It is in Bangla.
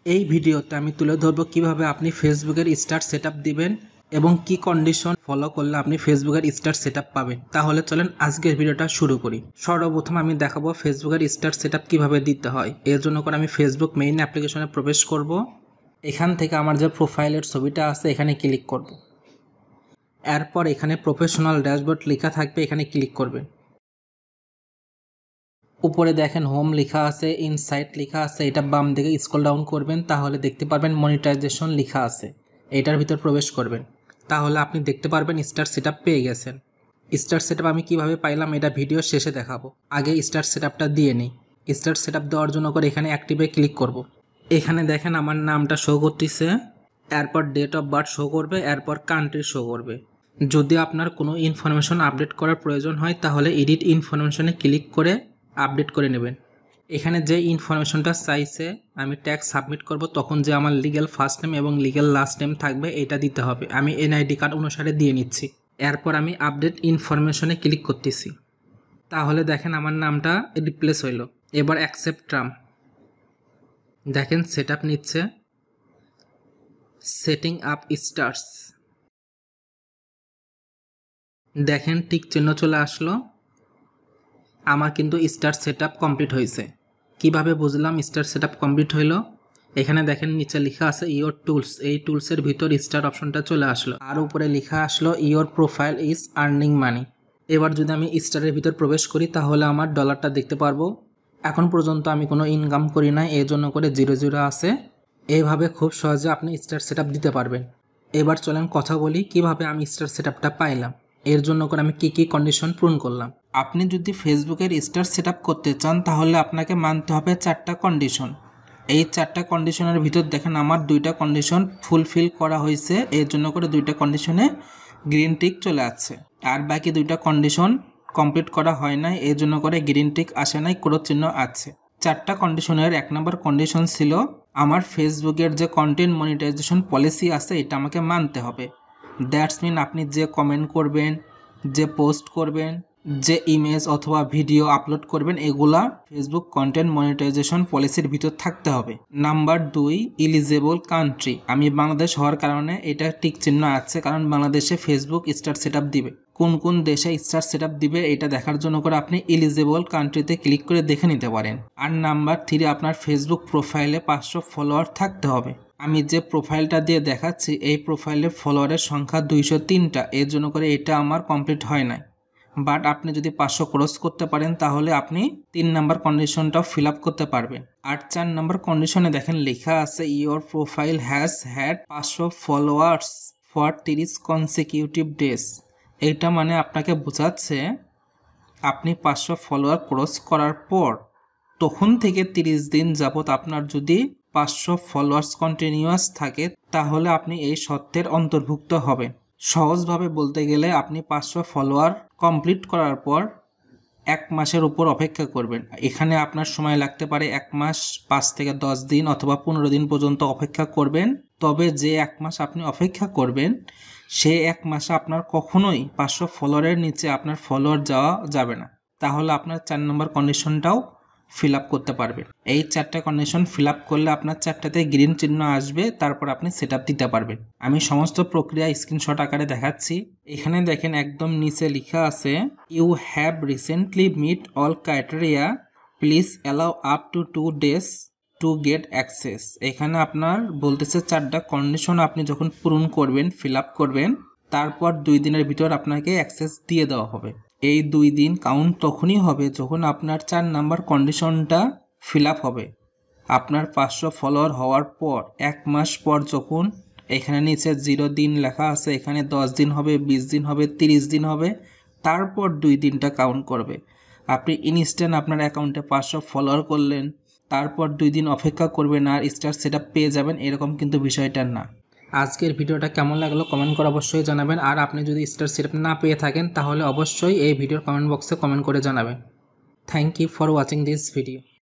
এই ভিডিওতে আমি তুলে ধরব কিভাবে আপনি ফেসবুকের স্টার সেটআপ দিবেন এবং কি কন্ডিশন ফলো করলে আপনি ফেসবুকের স্টার সেটআপ পাবেন। তাহলে চলেন আজকের ভিডিওটা শুরু করি। সর্বপ্রথম আমি দেখাবো ফেসবুকের স্টার সেটআপ কিভাবে দিতে হয়। এর জন্য করে আমি ফেসবুক মেইন অ্যাপ্লিকেশনে প্রবেশ করব। এখান থেকে আমার যে প্রোফাইলের ছবিটা আছে এখানে ক্লিক করব। এরপর এখানে প্রফেশনাল ড্যাশবোর্ড লেখা থাকবে, এখানে ক্লিক করবেন। উপরে দেখেন হোম লেখা আছে, ইনসাইট লেখা আছে, এটা বাম দিকে স্ক্রল ডাউন করবেন, তাহলে দেখতে পারবেন মনিটাইজেশন লেখা আছে, এটার ভিতর প্রবেশ করবেন। তাহলে আপনি দেখতে পারবেন স্টার সেটআপ পেয়ে গেছেন। স্টার সেটআপ আমি কিভাবে পাইলাম এটা ভিডিও শেষে দেখাবো, আগে স্টার সেটআপটা দিয়ে নিই। স্টার সেটআপ দেওয়ার জন্য করে এখানে অ্যাক্টিভে ক্লিক করব। এখানে দেখেন আমার নামটা শো করতেছে, এরপর ডেট অফ বার্থ শো করবে, এরপর কান্ট্রি শো করবে। যদি আপনার কোনো ইনফরমেশন আপডেট করার প্রয়োজন হয় তাহলে এডিট ইনফরমেশনে ক্লিক করে আপডেট করে নেবেন। এখানে যে ইনফরমেশনটা চাইছে আমি ট্যাগ সাবমিট করব, তখন যে আমার লিগ্যাল ফার্স্ট নেম এবং লিগ্যাল লাস্ট নেম থাকবে এটা দিতে হবে। আমি এনআইডি কার্ড অনুসারে দিয়ে নিচ্ছি। এরপর আমি আপডেট ইনফরমেশনে ক্লিক করতেছি। তাহলে দেখেন আমার নামটা রিপ্লেস হইল। এবার অ্যাকসেপ্ট টার্ম, দেখেন সেটআপ নিচ্ছে। সেটিং আপ স্টার্স, দেখেন টিক চিহ্ন চলে আসলো। আমার কিন্তু স্টার সেটআপ কমপ্লিট হয়েছে। কিভাবে বুঝলাম স্টার সেটআপ কমপ্লিট হইলো? এখানে দেখেন নিচে লেখা আছে ইওর টুলস, এই টুলসের ভিতর স্টার অপশনটা চলে আসলো, আর উপরে লেখা আসলো your profile is earning money. এবার যদি আমি স্টারের ভিতর প্রবেশ করি তাহলে আমার ডলারটা দেখতে পারবো। এখন পর্যন্ত আমি কোনো ইনকাম করি নাই, এই জন্য করে 0 আছে। এইভাবে খুব সহজে আপনি স্টার সেটআপ দিতে পারবেন। এবার চলেন কথা বলি কিভাবে আমি স্টার সেটআপটা পাইলাম। এর জন্য করে আমি কি কন্ডিশন পূরণ করলাম। আপনি যদি ফেসবুকের স্টার সেটআপ করতে চান তাহলে আপনাকে মানতে হবে 4টা কন্ডিশন। এই 4টা কন্ডিশনের ভিতর দেখেন আমার 2টা কন্ডিশন ফুলফিল করা হয়েছে, এর জন্য করে 2টা কন্ডিশনে গ্রিন টিক চলে আসছে। আর বাকি 2টা কন্ডিশন কমপ্লিট করা হয় নাই, এর জন্য করে গ্রিন টিক আসে নাই, ক্রস চিহ্ন আছে। 4টা কন্ডিশনের 1 নম্বর কন্ডিশন ছিল আমার ফেসবুকের যে কন্টেন্ট মনিটাইজেশন পলিসি আছে এটা আমাকে মানতে হবে। দ্যাটস মিন আপনি যে কমেন্ট করবেন, যে পোস্ট করবেন, যে ইমেজ অথবা ভিডিও আপলোড করবেন এগুলা ফেসবুক কন্টেন্ট মনিটাইজেশন পলিসির ভিতর থাকতে হবে। নাম্বার 2 এলিজেবল কান্ট্রি, আমি বাংলাদেশ হওয়ার কারণে এটা টিক চিহ্ন আছে, কারণ বাংলাদেশে ফেসবুক স্টার সেটআপ দিবে। কোন কোন দেশে স্টার সেটআপ দিবে এটা দেখার জন্য করে আপনি এলিজেবল কান্ট্রিতে ক্লিক করে দেখে নিতে পারেন। আর নাম্বার 3 আপনার ফেসবুক প্রোফাইলে 500 ফলোয়ার থাকতে হবে। আমি যে প্রোফাইলটা দিয়ে দেখাচ্ছি এই প্রোফাইলের ফলোয়ারের সংখ্যা 203টা, এর জন্য করে এটা আমার কমপ্লিট হয় না। বাট আপনি যদি 500 ক্রস করতে পারেন তাহলে আপনি 3 নাম্বার কন্ডিশনটাও ফিল আপ করতে পারবেন। আর 4 নাম্বার কন্ডিশনে দেখেন লেখা আছে your profile has had 500 followers for 30 consecutive days. এইটা মানে আপনাকে বোঝাচ্ছে আপনি 500 ফলোয়ার ক্রস করার পর তখন থেকে 30 দিন যাবত আপনার যদি 500 ফলোয়ার্স কন্টিনিউয়াস থাকে তাহলে আপনি এই শর্তের অন্তর্ভুক্ত হবেন। সহজভাবে বলতে গেলে আপনি 500 ফলোয়ার কমপ্লিট করার পর 1 মাসের উপর অপেক্ষা করবেন। এখানে আপনার সময় লাগতে পারে 1 মাস 5 থেকে 10 দিন অথবা 15 দিন পর্যন্ত অপেক্ষা করবেন। তবে যে 1 মাস আপনি অপেক্ষা করবেন সে 1 মাসে আপনার কখনোই 500 ফলোয়ারের নিচে আপনার ফলোয়ার যাওয়া যাবে না। তাহলে আপনার 4 নম্বর কন্ডিশনটাও ফিল আপ করতে পারবেন। এই 4টা কন্ডিশন ফিল আপ করলে আপনার 4টাতে গ্রিন চিহ্ন আসবে, তারপর আপনি সেট আপ দিতে পারবেন। আমি সমস্ত প্রক্রিয়া স্ক্রিনশট আকারে দেখাচ্ছি। এখানে দেখেন একদম নিচে লেখা আছে you have recently meet all criteria, please allow up to 2 days to get access. এখানে আপনার বলতেছে 4টা কন্ডিশন আপনি যখন পূরণ করবেন, ফিল আপ করবেন, তারপর 2 দিনের ভিতর আপনাকে অ্যাক্সেস দিয়ে দেওয়া হবে। এই 2 দিন কাউন্ট তখনই হবে যখন আপনার 4 নাম্বার কন্ডিশনটা ফিল আপ হবে। আপনার 500 ফলোয়ার হওয়ার পর 1 মাস পর যখন এখানে নিচে 0 দিন লেখা আছে, এখানে 10 দিন হবে, 20 দিন হবে, 30 দিন হবে, তারপর 2 দিনটা কাউন্ট করবে। আপনি ইনস্ট্যান্ট আপনার অ্যাকাউন্টে 500 ফলোয়ার করলেন, তারপর 2 দিন অপেক্ষা করবেন আর স্টার সেটআপ পেয়ে যাবেন, এরকম কিন্তু বিষয়টা না। আজকের ভিডিওটা কেমন লাগলো কমেন্ট করে অবশ্যই জানাবেন। আর আপনি যদি স্টার সেটআপ না পেয়ে থাকেন তাহলে অবশ্যই এই ভিডিওর কমেন্ট বক্সে কমেন্ট করে জানাবেন। Thank you for watching this video.